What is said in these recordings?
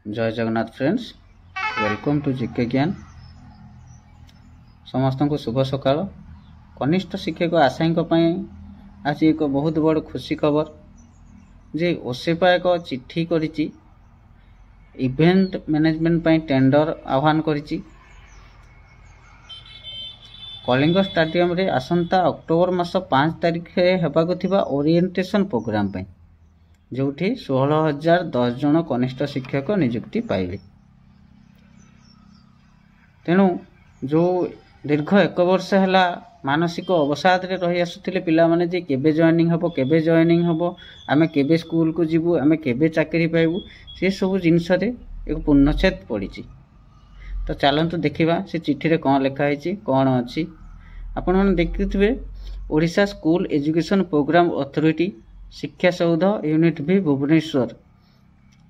जय Jagannath friends, welcome to GK Gyan. समस्त को शुभ सकाळ। कनिष्ठ शिक्षक आशायी आज एक बहुत बड़ खुशी खबर जे ओसेपा एक चिट्ठी करिछि इवेंट मैनेजमेंट टेंडर आह्वान करिछि। कलिंग स्टेडियम रे आसंता अक्टोबर मास 5 तारिख हेबाकु थिबा ओरिएंटेशन प्रोग्राम पई जोठी 16,010 जन कनिष्ठ शिक्षक नियुक्ति पाइले। तेणु जो दीर्घ 1 वर्ष है मानसिक अवसाद रे रही आसुथिले पिला माने जे केबे जॉइनिंग हबो आमे केबे स्कूल को जीवु आमे केबे चाकरी पाइबु से सब जिनिस रे एक पूर्णच्छेद पड़िछि। तो चलतु देखा से चिठी रे कौन लिखाई कौन अच्छी आपण मैंने देखिए। Odisha school education programme authority Shiksha Soudha unit भी Bhubaneswar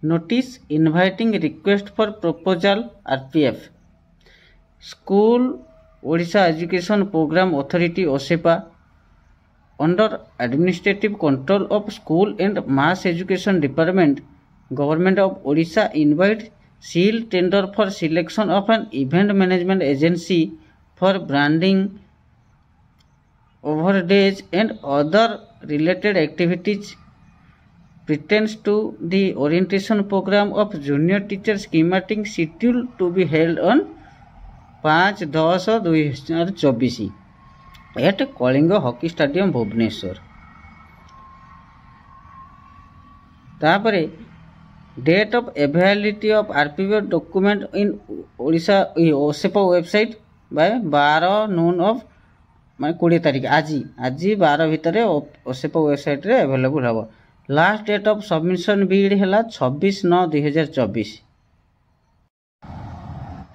notice inviting request for proposal RPF school Odisha education programme authority OSEPA under administrative control of school and mass education department government of Odisha invite seal tender for selection of an event management agency for branding over days and other related activities pertains to the orientation program of junior teacher schematic scheduled to be held on 5/10/2024 at Kalinga hockey stadium Bhubaneswar. तापरे date of availability of RPF document in Odisha OSEPA website by 12 noon of माने 20 तारीख आज 12 भितर OSEPA website रे available हबो। Last date of submission bid हैला 26/9/2024।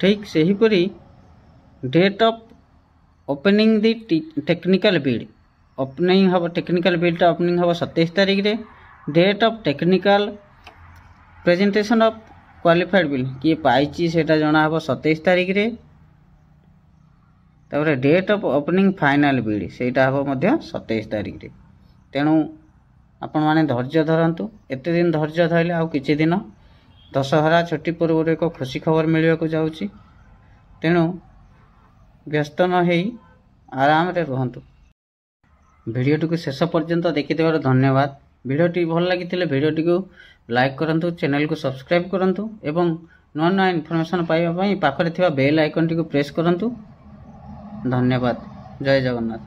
ठीक सही परी date of opening the technical bid opening हबो। टेक्निकल बीड टा ओपनिंग हबो 27 तारीख रे। Date of technical presentation of qualified bill किए पाइची सेटा जना हबो 27 तारीख रे। तापर date of opening final bid सेटा हबो मध्य 27 तारीख रे। तेणु आपण माने धैर्य धरंतु। एते दिन धैर्य धइले आ किछि दिन दशहरा छुट्टी पूर्व एक खुशी खबर मिलवा को जाउची। तेणु व्यस्त न हेई आराम रे रहंतु। वीडियो को शेष पर्यंत देखिथिबार धन्यवाद। वीडियोटी भल लागिथिले वीडियोटी को लाइक करंतु, चैनल को सब्सक्राइब करंतु एवं नया नया इनफॉरमेशन पाइबा पई पाखरे थिबा बेल आइकन टी को प्रेस करंतु। धन्यवाद। जय जगन्नाथ।